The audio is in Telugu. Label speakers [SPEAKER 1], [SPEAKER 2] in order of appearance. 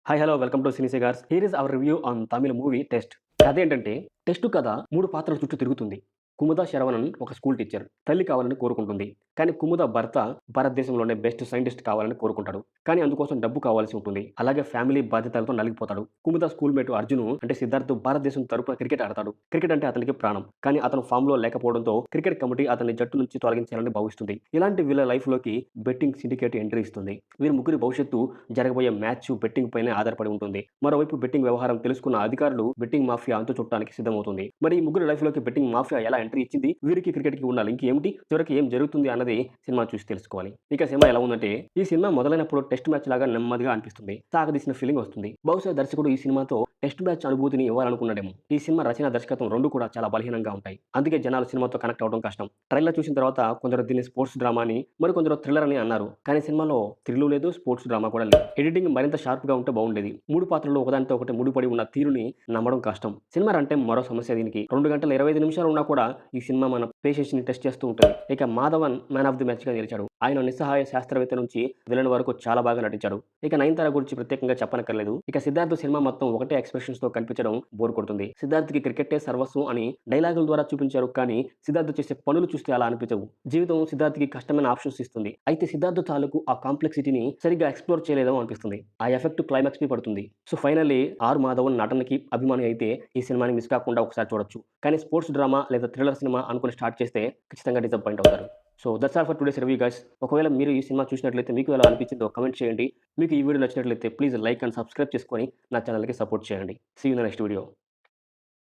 [SPEAKER 1] Hi hello welcome to cine cigars. Here is our review on Tamil movie 'test'. కథ ఏంటంటే, 'టెస్ట్' కథ 3 పాత్రల చుట్టూ తిరుగుతుంది. కుముద శరవణన్ ఒక స్కూల్ టీచర్. తల్లి కావాలని కోరుకుంటుంది. కానీ కుముద భర్త భారతదేశంలోనే బెస్ట్ సైంటిస్ట్ కావాలని కోరుకుంటాడు. కానీ అందుకోసం డబ్బు కావాల్సి ఉంటుంది. అలాగే ఫ్యామిలీ బాధ్యతలతో నలిగిపోతాడు. కుముద స్కూల్ మేట్ అర్జున్ అంటే సిద్ధార్థ్ భారతదేశం తరపున క్రికెట్ ఆడతాడు. క్రికెట్ అంటే అతనికి ప్రాణం. కానీ అతను ఫామ్‌లో లేకపోవడంతో క్రికెట్ కమిటీ అతన్ని జట్టు నుంచి తొలగించాలని భావిస్తుంది. ఇలాంటి వీళ్ళ లైఫ్‌లోకి బెట్టింగ్ సిండికేట్ ఎంట్రీ ఇస్తుంది. వీరి ముగ్గురి భవిష్యత్తు జరగబోయే మ్యాచ్ బెట్టింగ్ పైనే ఆధారపడి ఉంటుంది. మరోవైపు బెట్టింగ్ వ్యవహారం తెలుసుకున్న అధికారులు బెట్టింగ్ మాఫియా అంతు చుట్టడానికి సిద్ధమవుతుంది. మరి ఈ ముగ్గురు లైఫ్‌లోకి బెట్టింగ్ మాఫియా ఎలా ఎంట్రీ ఇచ్చింది? వీరికి క్రికెట్‌కి ఉన్న లింక్ ఏమిటి? చివరికి ఏం జరుగుతుంది అన్నది సినిమా చూసి తెలుసుకోవాలి. ఇక సినిమా ఎలా ఉందంటే, ఈ సినిమా మొదలైనప్పుడు టెస్ట్ మ్యాచ్ లాగా నెమ్మదిగా అనిపిస్తుంది. సాగదీసిన ఫీలింగ్ వస్తుంది. బహుశా దర్శకుడు ఈ సినిమాతో టెస్ట్ మ్యాచ్ అనుభూతిని ఇవ్వాలనుకున్నాడేమో. ఈ సినిమా రచన, దర్శకత్వం 2 కూడా చాలా బలహీనంగా ఉంటాయి. అందుకే జనాలు సినిమాతో కనెక్ట్ అవ్వడం కష్టం. ట్రైలర్ చూసిన తర్వాత కొందరు దీన్ని స్పోర్ట్స్ డ్రామా అని, మరికొందరు థ్రిల్లర్ అని అన్నారు. కానీ సినిమాలో థ్రిల్లు లేదు, స్పోర్ట్స్ డ్రామా కూడా లేదు. ఎడిటింగ్ మరింత షార్ప్‌గా ఉంటే బాగుండేది. 3 పాత్రలు ఒకదానితో ఒకటి ముడిపడి ఉన్న తీరుని నమ్మడం కష్టం. సినిమా రన్‌టైమ్ మరో సమస్య దీనికి. 2 గంటల 25 నిమిషాలు ఉన్నా కూడా ఈ సినిమా మన పేషెన్స్‌ని టెస్ట్ చేస్తూ ఉంటుంది. ఇక మాధవన్ మ్యాన్ ఆఫ్ ది మ్యాచ్‌గా నిలిచాడు. ఆయన నిస్సహాయ శాస్త్రవేత్త నుంచి విలన్ వరకు చాలా బాగా నటించాడు. ఇక నయనతార గురించి ప్రత్యేకంగా చెప్పనక్కర్లేదు. ఇక సిద్ధార్థ్ సినిమా మొత్తం ఒకటే ఎక్స్‌ప్రెషన్స్‌తో కనిపించడం బోర్ కొడుతుంది. సిద్ధార్థ్‌కి క్రికెట్టే సర్వస్వం అని డైలాగుల ద్వారా చూపించారు. కానీ సిద్ధార్థ్ చేసే పనులు చూస్తే అలా అనిపించవు. జీవితం సిద్ధార్థ్‌కి కష్టమైన ఆప్షన్స్ ఇస్తుంది. అయితే సిద్ధార్థ్ తాలూకు ఆ కాంప్లెక్సిటీని సరిగ్గా ఎక్స్‌ప్లోర్ చేయలేదేమో అనిపిస్తుంది. ఆ ఎఫెక్ట్ క్లైమాక్స్‌కి పడుతుంది. సో ఫైనల్లీ ఆర్ మాధవన్ నటనకి అభిమాని అయితే ఈ సినిమాని మిస్ కాకుండా ఒకసారి చూడొచ్చు. కానీ స్పోర్ట్స్ డ్రామా లేదా థ్రిల్లర్ సినిమా అనుకుని స్టార్ట్ చేస్తే ఖచ్చితంగా డిసప్పాయింట్ అవుతారు. So that's all for today's review guys. ఒకవేళ మీరు ఈ సినిమా చూసినట్లయితే మీకు ఎలా అనిపించిందో కామెంట్ చేయండి. మీకు ఈ వీడియో నచ్చినట్లయితే ప్లీజ్ లైక్ అండ్ సబ్స్క్రైబ్ చేసుకొని నా ఛానల్‌కి సపోర్ట్ చేయండి. See you in the next video.